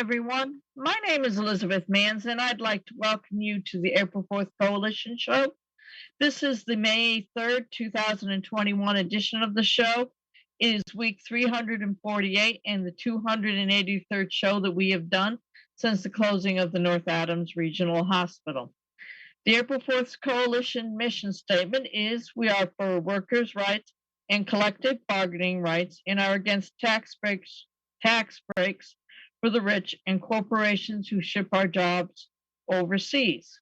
everyone. My name is Elizabeth Manns, and I'd like to welcome you to the April 4th Coalition Show. This is the May 3rd, 2021 edition of the show. It is week 348 and the 283rd show that we have done since the closing of the North Adams Regional Hospital. The April 4th Coalition mission statement is: we are for workers' rights and collective bargaining rights and are against tax breaks for the rich and corporations who ship our jobs overseas.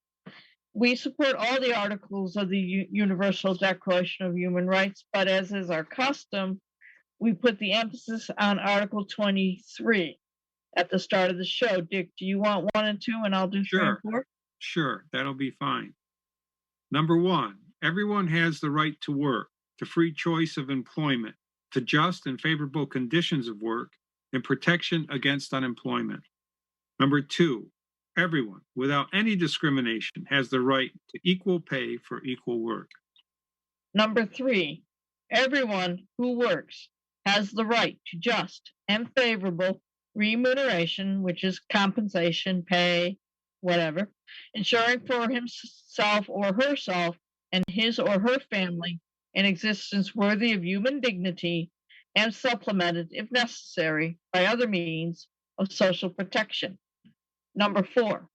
We support all the articles of the Universal Declaration of Human Rights, but as is our custom, we put the emphasis on Article 23 at the start of the show. Dick, do you want 1 and 2, and I'll do 3 and 4? Sure, that'll be fine. Number 1, everyone has the right to work, to free choice of employment, to just and favorable conditions of work, and protection against unemployment. Number 2, everyone, without any discrimination, has the right to equal pay for equal work. Number 3, everyone who works has the right to just and favorable remuneration, which is compensation, pay, whatever, ensuring for himself or herself and his or her family an existence worthy of human dignity and supplemented, if necessary, by other means of social protection. Number 4,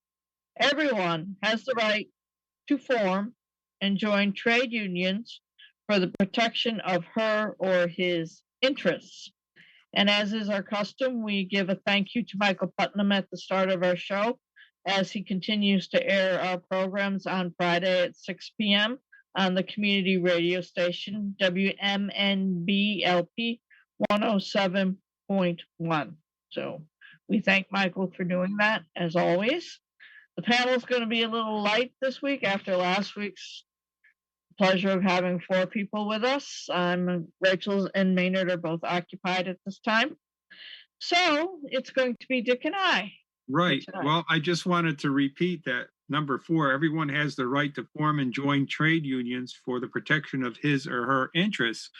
everyone has the right to form and join trade unions for the protection of her or his interests. And as is our custom, we give a thank you to Michael Putnam at the start of our show as he continues to air our programs on Friday at 6 p.m. on the community radio station WMNBLP 107.1. So we thank Michael for doing that, as always. The panel is going to be a little light this week after last week's pleasure of having 4 people with us. Rachel and Maynard are both occupied at this time. So it's going to be Dick and I. Right. Well, I just wanted to repeat that number 4, everyone has the right to form and join trade unions for the protection of his or her interests.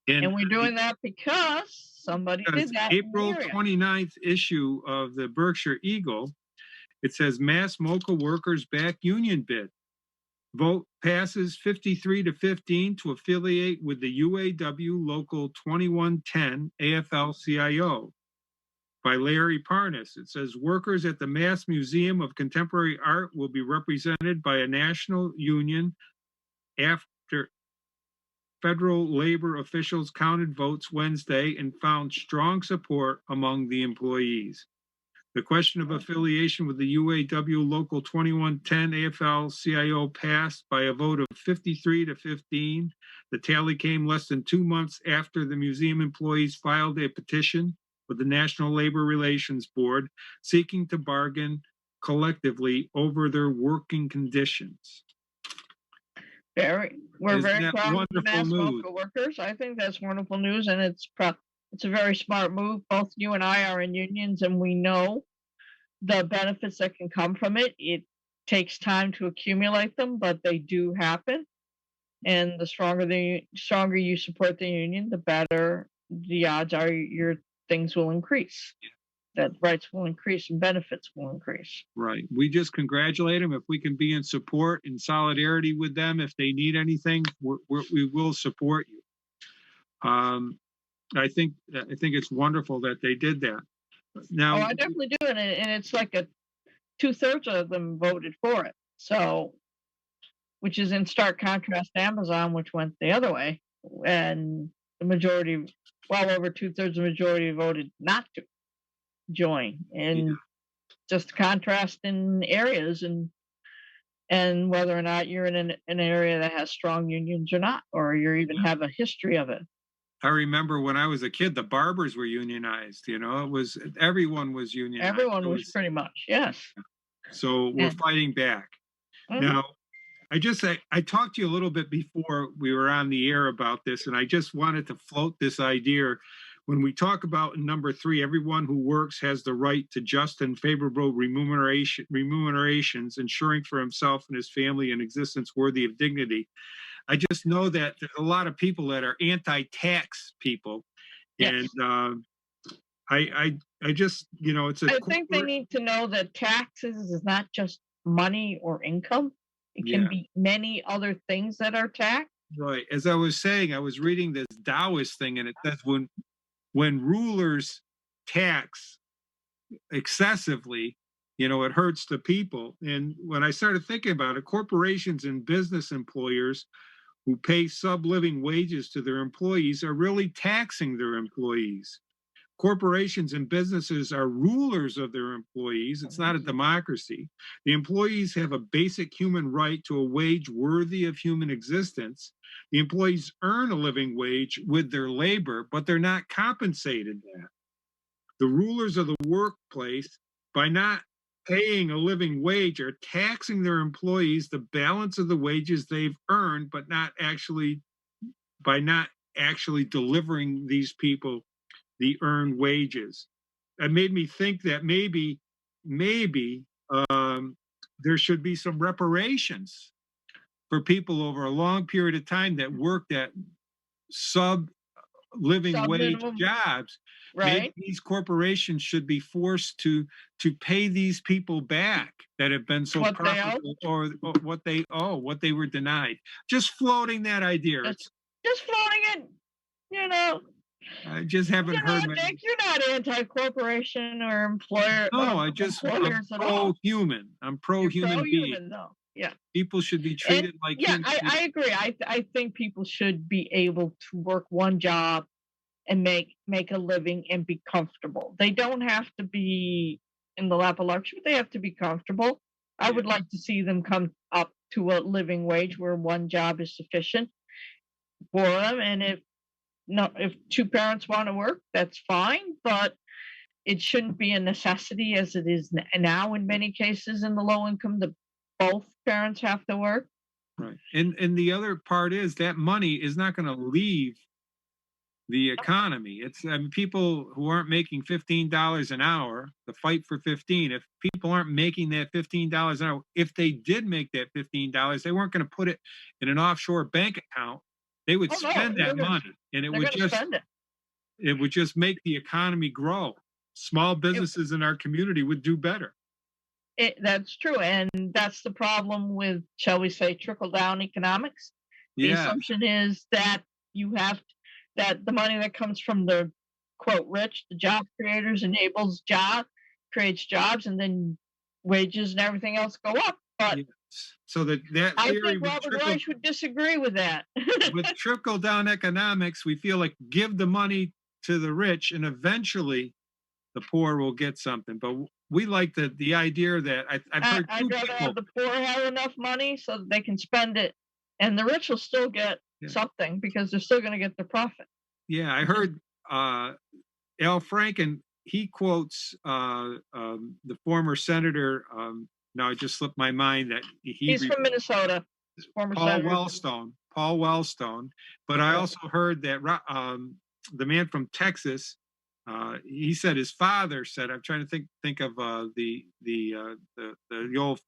And we're doing that because somebody did that. April 29th issue of the Berkshire Eagle, it says mass MOCA workers back union bid. Vote passes 53-15 to affiliate with the UAW Local 2110 AFL-CIO. By Larry Parnas. It says workers at the Mass Museum of Contemporary Art will be represented by a national union after federal labor officials counted votes Wednesday and found strong support among the employees. The question of affiliation with the UAW Local 2110 AFL-CIO passed by a vote of 53-15. The tally came less than 2 months after the museum employees filed a petition with the National Labor Relations Board seeking to bargain collectively over their working conditions. We're very proud of the mass MOCA workers. I think that's wonderful news, and it's a very smart move. Both you and I are in unions, and we know the benefits that can come from it. It takes time to accumulate them, but they do happen. And the stronger you support the union, the better the odds are your things will increase. That rights will increase and benefits will increase. Right. We just congratulate them. If we can be in support and solidarity with them, if they need anything, we will support you. I think it's wonderful that they did that. Now, I definitely do, and it's like 2/3 of them voted for it. So, which is in stark contrast to Amazon, which went the other way, and the majority, well over 2/3 of the majority voted not to join, and just contrast in areas and whether or not you're in an area that has strong unions or not, or you even have a history of it. I remember when I was a kid, the barbers were unionized. You know, everyone was unionized. Everyone was pretty much, yes. So we're fighting back. Mm-hmm. Now, I talked to you a little bit before we were on the air about this, and I just wanted to float this idea. When we talk about number 3, everyone who works has the right to just and favorable remunerations, ensuring for himself and his family an existence worthy of dignity. I just know that there's a lot of people that are anti-tax people, and I just, it's a I think they corporate. need to know that taxes is not just money or income. It can Yeah, be many other things that are taxed. right. As I was saying, I was reading this Taoist thing, and it says when rulers tax excessively, it hurts the people. And when I started thinking about it, corporations and business employers who pay sub-living wages to their employees are really taxing their employees. Corporations and businesses are rulers of their employees. It's not a democracy. The employees have a basic human right to a wage worthy of human existence. The employees earn a living wage with their labor, but they're not compensated that. The rulers of the workplace, by not paying a living wage, are taxing their employees the balance of the wages they've earned, but not actually delivering these people the earned wages. It made me think that maybe there should be some reparations for people over a long period of time that worked at sub living wage Sub-minimum, jobs. Maybe right? these corporations should be forced to pay these people back that have been so What they owe. profitable, or what they owe, what they were denied. Just floating that idea. Just floating it, you know. I just haven't You're heard not, Nick, you're not anti-corporation or employer. No, I'm pro-human. I'm pro-human being. Pro-human, though. Yeah. People should be treated like Yeah, human beings. I agree. I think people should be able to work one job and make a living and be comfortable. They don't have to be in the lap of luxury. They have to be comfortable. I would like to see them come up to a living wage where one job is sufficient for them. And if two parents want to work, that's fine, but it shouldn't be a necessity as it is now in many cases in the low income that both parents have to work. Right. And the other part is that money is not going to leave the economy. People who aren't making $15 an hour, the fight for 15, if people aren't making that $15 an hour, if they did make that $15, they weren't going to put it in an offshore bank account. They would spend that money, and it would just make the economy grow. Small businesses in our community would do better. That's true, and that's the problem with, shall we say, trickle-down economics. The assumption is that that the money that comes from the quote rich, the job creators, creates jobs, and then wages and everything else go up. But so that I think Robert Reich would disagree with that. With trickle-down economics, we feel like give the money to the rich, and eventually the poor will get something. But we like the idea that I've heard I'd rather have the poor have enough money so that they can spend it, and the rich will still get something because they're still going to get their profit. Yeah, I heard Al Franken. He quotes the former senator. Now it just slipped my mind that he's from Minnesota. Paul Wellstone. But I also heard that the man from Texas. He said his father said. I'm trying to think of the old.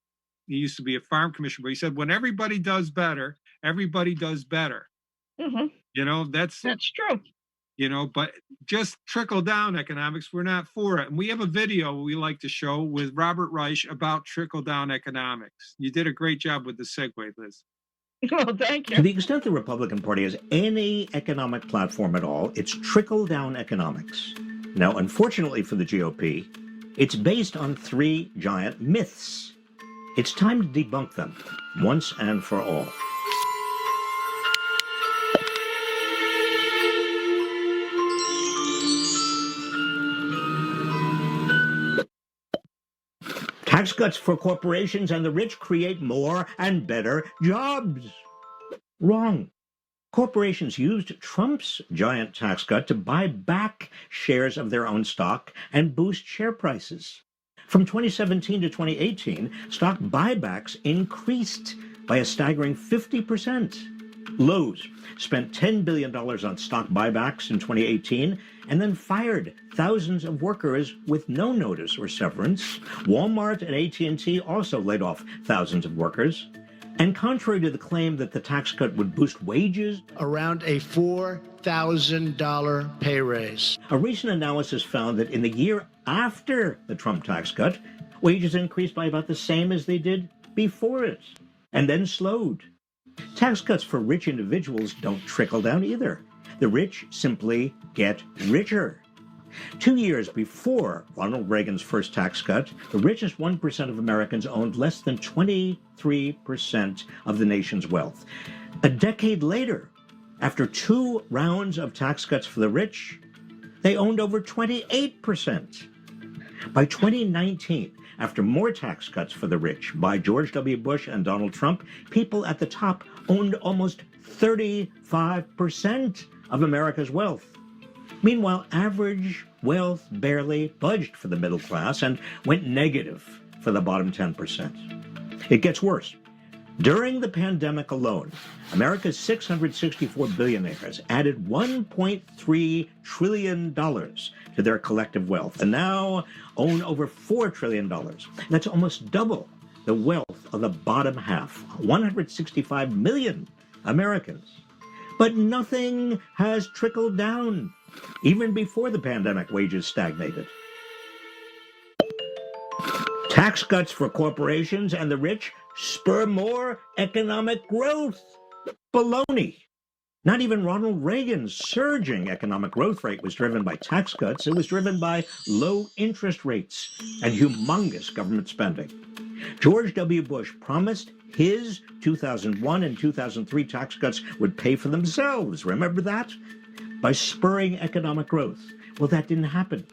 He used to be a farm commissioner, but he said when everybody does better, everybody does better. Mm-hmm. That's true. But just trickle down economics, we're not for it. And we have a video we like to show with Robert Reich about trickle down economics. You did a great job with the segue, Liz. Well, thank you. To the extent the Republican Party has any economic platform at all, it's trickle down economics. Now, unfortunately for the GOP, it's based on 3 giant myths. It's time to debunk them once and for all. Tax cuts for corporations and the rich create more and better jobs. Wrong. Corporations used Trump's giant tax cut to buy back shares of their own stock and boost share prices. From 2017 to 2018, stock buybacks increased by a staggering 50%. Lowe's spent $10 billion on stock buybacks in 2018 and then fired thousands of workers with no notice or severance. Walmart and AT&T also laid off thousands of workers. And contrary to the claim that the tax cut would boost wages, around a $4,000 pay raise. a recent analysis found that in the year after the Trump tax cut, wages increased by about the same as they did before it, and then slowed. Tax cuts for rich individuals don't trickle down either. The rich simply get richer. 2 years before Ronald Reagan's first tax cut, the richest 1% of Americans owned less than 23% of the nation's wealth. A decade later, after 2 rounds of tax cuts for the rich, they owned over 28%. By 2019, after more tax cuts for the rich by George W. Bush and Donald Trump, people at the top owned almost 35% of America's wealth. Meanwhile, average wealth barely budged for the middle class and went negative for the bottom 10%. It gets worse. During the pandemic alone, America's 664 billionaires added $1.3 trillion to their collective wealth and now own over $4 trillion. That's almost double the wealth of the bottom half, 165 million Americans. But nothing has trickled down. Even before the pandemic, wages stagnated. Tax cuts for corporations and the rich spur more economic growth. Baloney. Not even Ronald Reagan's surging economic growth rate was driven by tax cuts. It was driven by low interest rates and humongous government spending. George W. Bush promised his 2001 and 2003 tax cuts would pay for themselves. Remember that? By spurring economic growth. Well, that didn't happen.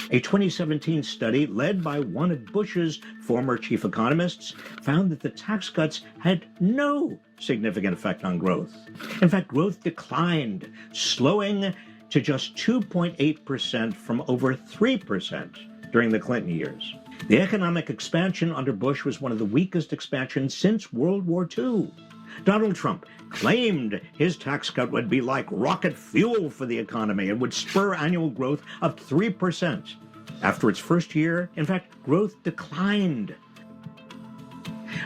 A 2017 study led by one of Bush's former chief economists found that the tax cuts had no significant effect on growth. In fact, growth declined, slowing to just 2.8% from over 3% during the Clinton years. The economic expansion under Bush was one of the weakest expansions since World War II. Donald Trump claimed his tax cut would be like rocket fuel for the economy and would spur annual growth of 3%. After its first year, in fact, growth declined.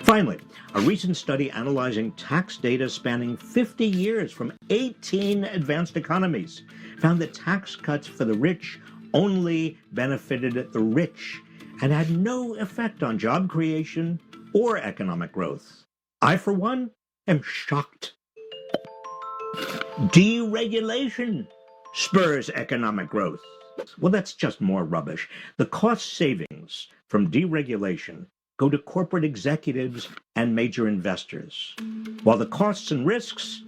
Finally, a recent study analyzing tax data spanning 50 years from 18 advanced economies found that tax cuts for the rich only benefited the rich and had no effect on job creation or economic growth. I, for one, am shocked. Deregulation spurs economic growth. Well, that's just more rubbish. The cost savings from deregulation go to corporate executives and major investors, while the costs and risks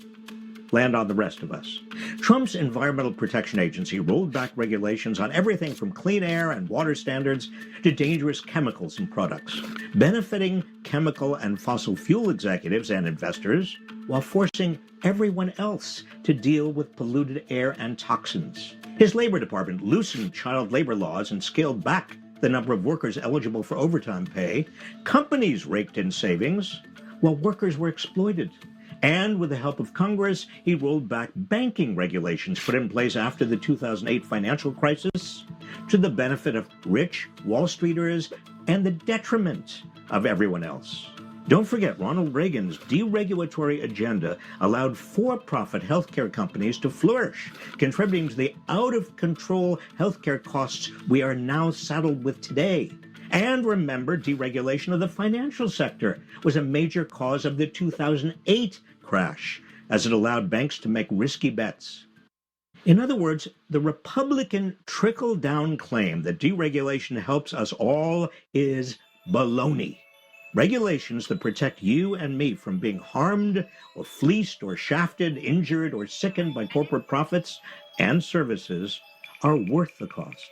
land on the rest of us. Trump's Environmental Protection Agency rolled back regulations on everything from clean air and water standards to dangerous chemicals and products, benefiting chemical and fossil fuel executives and investors while forcing everyone else to deal with polluted air and toxins. His Labor Department loosened child labor laws and scaled back the number of workers eligible for overtime pay. Companies raked in savings while workers were exploited. And with the help of Congress, he rolled back banking regulations put in place after the 2008 financial crisis to the benefit of rich Wall Streeters and the detriment of everyone else. Don't forget, Ronald Reagan's deregulatory agenda allowed for-profit healthcare companies to flourish, contributing to the out-of-control healthcare costs we are now saddled with today. And remember, deregulation of the financial sector was a major cause of the 2008 crash, as it allowed banks to make risky bets. In other words, the Republican trickle-down claim that deregulation helps us all is baloney. Regulations that protect you and me from being harmed or fleeced or shafted, injured or sickened by corporate profits and services are worth the cost.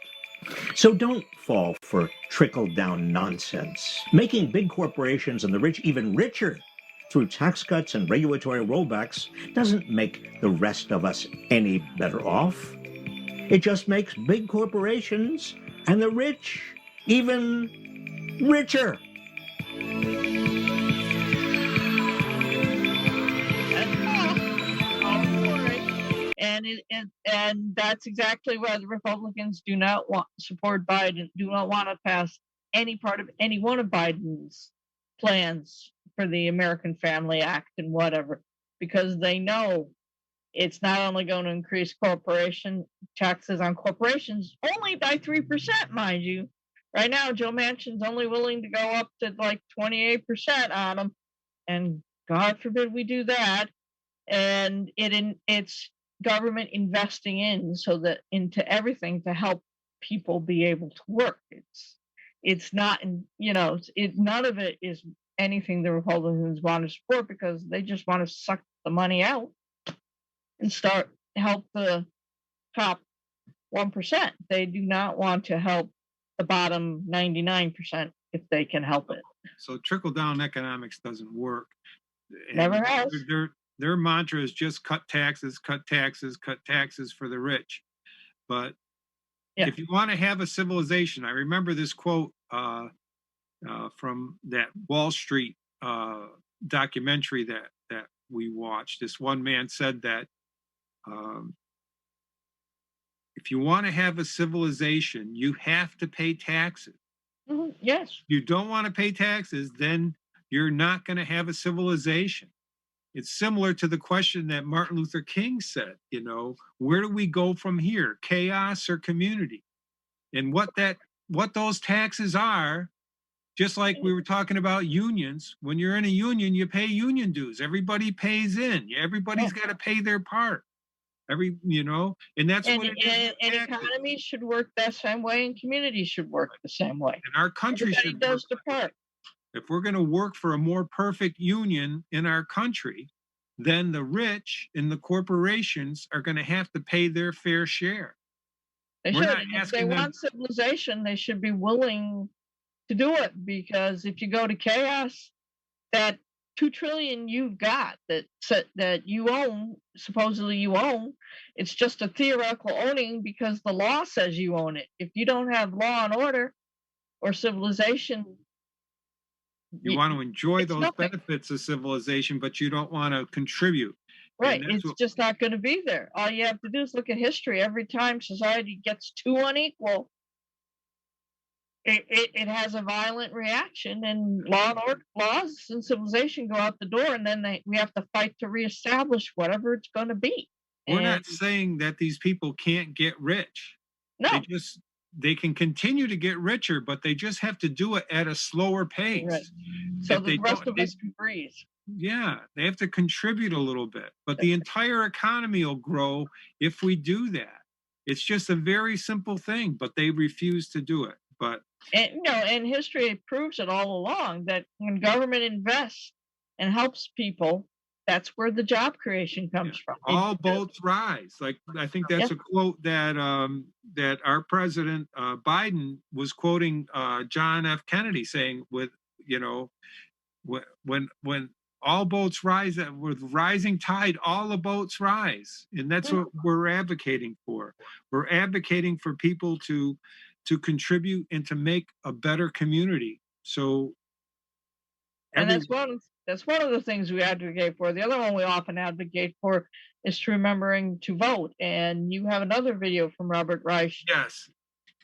So don't fall for trickle-down nonsense. Making big corporations and the rich even richer through tax cuts and regulatory rollbacks doesn't make the rest of us any better off. It just makes big corporations and the rich even richer. And that's exactly why the Republicans do not support Biden, do not want to pass any part of any one of Biden's plans for the American Family Act and whatever, because they know it's not only going to increase corporation taxes on corporations only by 3%, mind you. Right now, Joe Manchin's only willing to go up to like 28% on them, and God forbid we do that. And it's government investing into everything to help people be able to work. It's not, none of it is anything the Republicans want to support, because they just want to suck the money out and help the top 1%. They do not want to help the bottom 99% if they can help it. So trickle-down economics doesn't work. Never has. Their mantra is just cut taxes, cut taxes, cut taxes for the rich. But if you want to have a civilization, I remember this quote from that Wall Street documentary that we watched. This one man said that if you want to have a civilization, you have to pay taxes. Mm-hmm. Yes. If you don't want to pay taxes, then you're not going to have a civilization. It's similar to the question that Martin Luther King said, where do we go from here? Chaos or community? And what those taxes are, just like we were talking about unions, when you're in a union, you pay union dues. Everybody pays in. Everybody's got to pay their part. And that's what economies should work that same way, and communities should work the same way. And our country should does the part. If we're going to work for a more perfect union in our country, then the rich and the corporations are going to have to pay their fair share. They should. And if they want civilization, they should be willing to do it, because if you go to chaos, that $2 trillion you've got that you own, supposedly you own, it's just a theoretical owning because the law says you own it. If you don't have law and order or civilization, you want to enjoy those benefits of civilization, but you don't want to contribute. Right. It's just not going to be there. All you have to do is look at history. Every time society gets too unequal, it has a violent reaction, and laws and civilization go out the door, and then we have to fight to reestablish whatever it's going to be. We're not saying that these people can't get rich. No. They can continue to get richer, but they just have to do it at a slower pace. Right. So the rest of us can breathe. Yeah, they have to contribute a little bit, but the entire economy will grow if we do that. It's just a very simple thing, but they refuse to do it. And history proves it all along, that when government invests and helps people, that's where the job creation comes from. All boats rise. Like, I think that's a quote that that our president Biden was quoting John F. Kennedy, saying, when all boats rise, with rising tide, all the boats rise. And that's what we're advocating for. We're advocating for people to contribute and to make a better community. So, and that's one of the things we advocate for. The other one we often advocate for is remembering to vote. And you have another video from Robert Reich. Yes.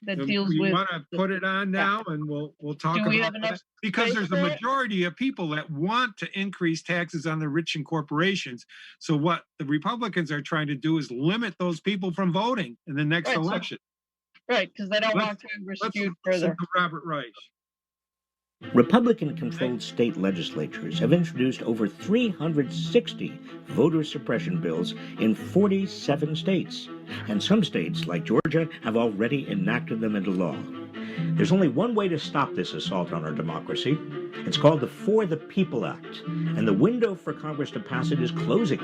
That deals with. You want to put it on now, and we'll talk about that, because there's a majority of people that want to increase taxes on the rich and corporations. So what the Republicans are trying to do is limit those people from voting in the next election. Right, because they don't want Congress skewed further. Robert Reich. Republican-controlled state legislatures have introduced over 360 voter suppression bills in 47 states, and some states, like Georgia, have already enacted them into law. There's only one way to stop this assault on our democracy. It's called the For the People Act, and the window for Congress to pass it is closing.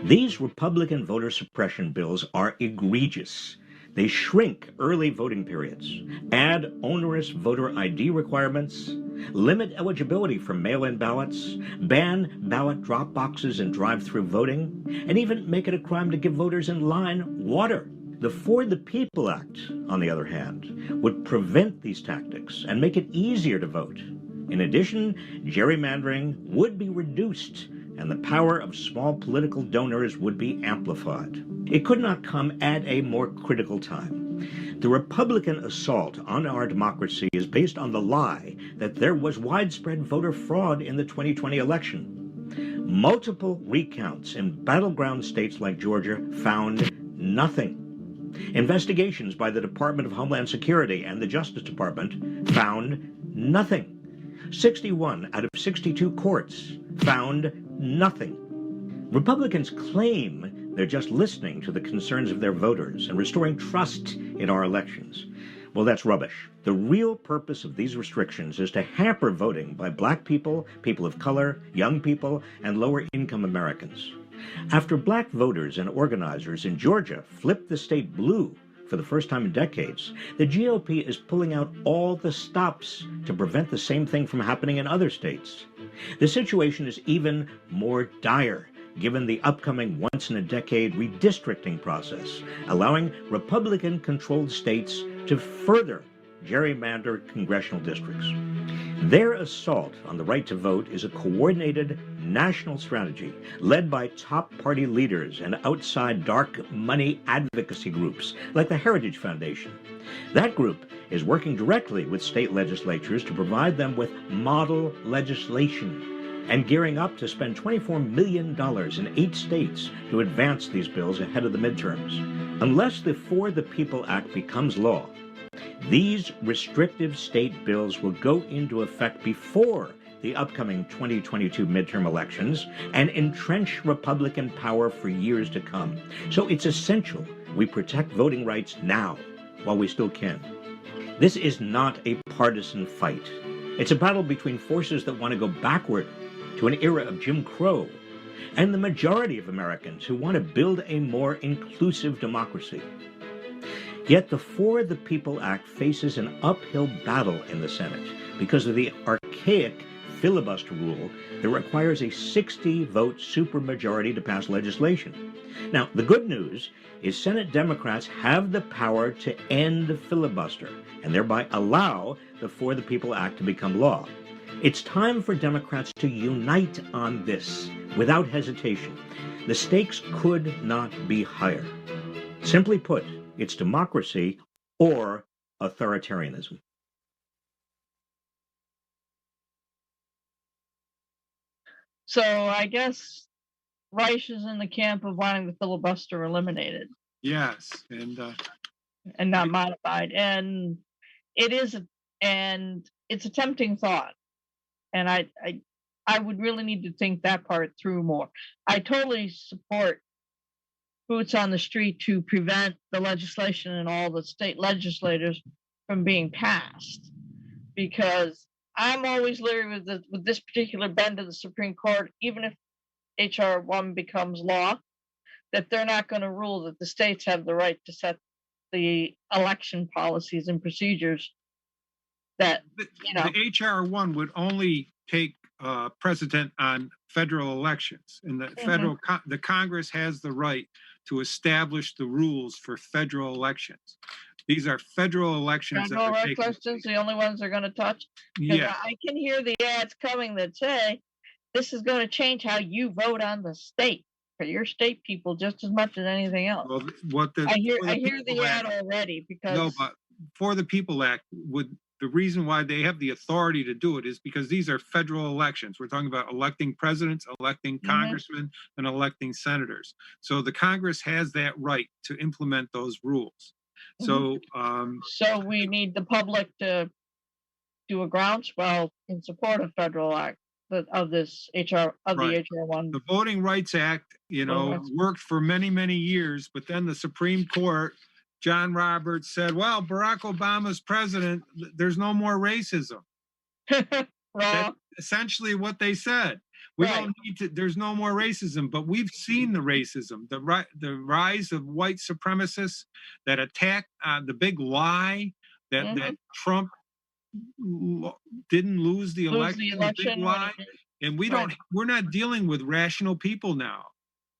These Republican voter suppression bills are egregious. They shrink early voting periods, add onerous voter ID requirements, limit eligibility for mail-in ballots, ban ballot drop boxes in drive-through voting, and even make it a crime to give voters in line water. The For the People Act, on the other hand, would prevent these tactics and make it easier to vote. In addition, gerrymandering would be reduced, and the power of small political donors would be amplified. It could not come at a more critical time. The Republican assault on our democracy is based on the lie that there was widespread voter fraud in the 2020 election. Multiple recounts in battleground states like Georgia found nothing. Investigations by the Department of Homeland Security and the Justice Department found nothing. 61 out of 62 courts found nothing. Republicans claim they're just listening to the concerns of their voters and restoring trust in our elections. Well, that's rubbish. The real purpose of these restrictions is to hamper voting by black people, people of color, young people, and lower-income Americans. After black voters and organizers in Georgia flipped the state blue for the first time in decades, the GOP is pulling out all the stops to prevent the same thing from happening in other states. The situation is even more dire given the upcoming once-in-a-decade redistricting process, allowing Republican-controlled states to further gerrymander congressional districts. Their assault on the right to vote is a coordinated national strategy led by top party leaders and outside dark money advocacy groups like the Heritage Foundation. That group is working directly with state legislatures to provide them with model legislation and gearing up to spend $24 million in 8 states to advance these bills ahead of the midterms. Unless the For the People Act becomes law, these restrictive state bills will go into effect before the upcoming 2022 midterm elections and entrench Republican power for years to come. So it's essential we protect voting rights now while we still can. This is not a partisan fight. It's a battle between forces that want to go backward to an era of Jim Crow and the majority of Americans who want to build a more inclusive democracy. Yet the For the People Act faces an uphill battle in the Senate because of the archaic filibuster rule that requires a 60-vote supermajority to pass legislation. Now, the good news is Senate Democrats have the power to end the filibuster and thereby allow the For the People Act to become law. It's time for Democrats to unite on this without hesitation. The stakes could not be higher. Simply put, it's democracy or authoritarianism. So I guess Reich is in the camp of wanting the filibuster eliminated Yes, and and not modified. And it's a tempting thought. And I would really need to think that part through more. I totally support boots on the street to prevent the legislation and all the state legislators from being passed, because I'm always leery with this particular bend of the Supreme Court, even if HR 1 becomes law, that they're not going to rule that the states have the right to set the election policies and procedures that, the HR 1 would only take precedent on federal elections, and the Congress has the right to establish the rules for federal elections. These are federal elections. Federal elections, the only ones they're going to touch. Yeah, I can hear the ads coming that say this is going to change how you vote on the state for your state people just as much as anything else. Well, I hear the ad already because no, but For the People Act would. The reason why they have the authority to do it is because these are federal elections. We're talking about electing presidents, electing congressmen, and electing senators. So the Congress has that right to implement those rules. So, so we need the public to do a groundswell in support of federal act of this HR of the HR 1. The Voting Rights Act, worked for many, many years, but then the Supreme Court, John Roberts said, well, Barack Obama's president, there's no more racism. That's essentially what they said. We don't need to, there's no more racism, but we've seen the racism, the rise of white supremacists that attack the big lie that Trump didn't lose the election. Big lie. And we're not dealing with rational people now.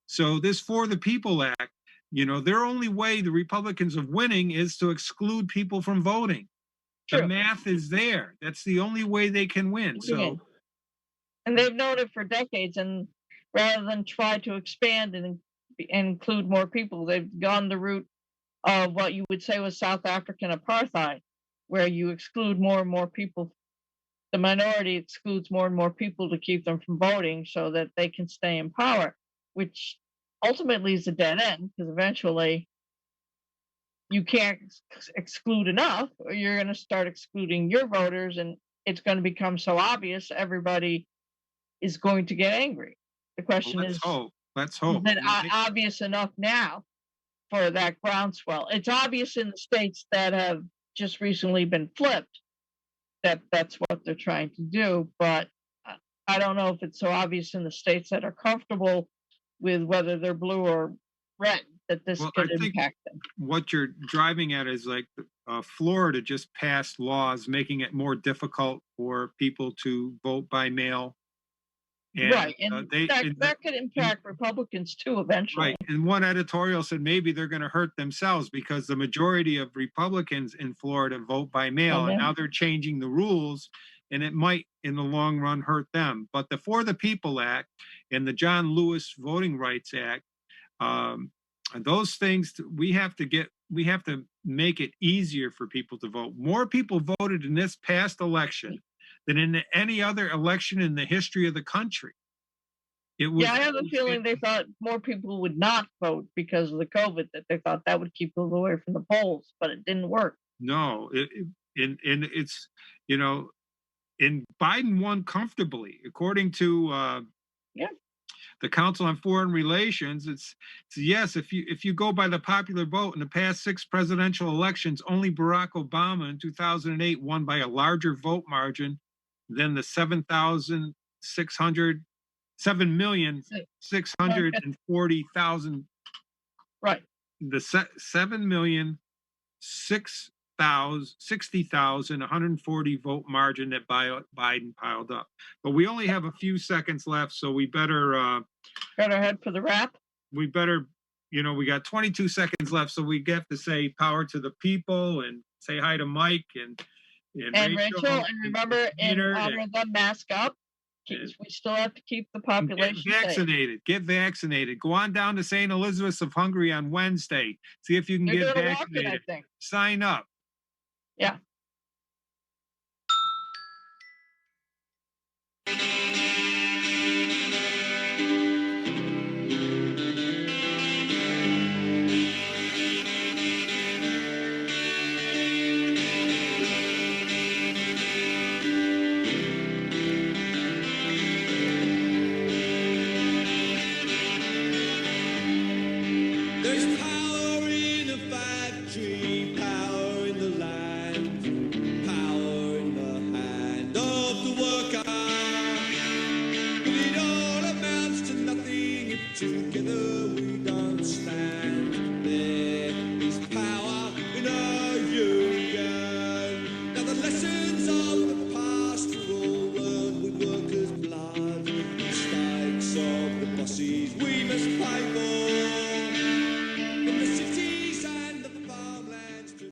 So this For the People Act, their only way the Republicans of winning is to exclude people from voting. True. The math is there. That's the only way they can win. So, and they've known it for decades. And rather than try to expand and include more people, they've gone the route of what you would say was South African apartheid, where you exclude more and more people. The minority excludes more and more people to keep them from voting so that they can stay in power, which ultimately is a dead end because eventually you can't exclude enough, or you're going to start excluding your voters, and it's going to become so obvious everybody is going to get angry. The Well, question let's is hope. Let's is hope. it obvious enough now for that groundswell? It's obvious in the states that have just recently been flipped that that's what they're trying to do, but I don't know if it's so obvious in the states that are comfortable with whether they're blue or red that this Well, I could think impact them. what you're driving at is like Florida just passed laws making it more difficult for people to vote by mail. And Right, and they that could impact Republicans too eventually. right. And one editorial said maybe they're going to hurt themselves because the majority of Republicans in Florida vote by mail, and Mhm. now they're changing the rules, and it might in the long run hurt them. But the For the People Act and the John Lewis Voting Rights Act, um, those things we have to make it easier for people to vote. More people voted in this past election than in any other election in the history of the country. It was, Yeah, I have a feeling they thought more people would not vote because of the COVID, that they thought that would keep people away from the polls, but it didn't work. no, and it's, you know, and Biden won comfortably, according to Yeah. the Council on Foreign Relations. It's yes, if you go by the popular vote in the past 6 presidential elections, only Barack Obama in 2008 won by a larger vote margin than the 7,640,000, Right. the 7,060,140 vote margin that Biden piled up. But we only have a few seconds left, so we better Better head for the wrap. we better, we got 22 seconds left, so we have to say power to the people and say hi to Mike and Rachel, and remember, in Peter, honor of them, mask up. We still have to keep the population get safe. vaccinated. Get vaccinated. Go on down to St. Elizabeth's of Hungary on Wednesday. See if you can They're get doing a vaccinated. walk-in, I think. Sign up. Yeah. There's power in the factory, power in the land, power in the hand of the worker. But it all amounts to nothing if together we don't stand.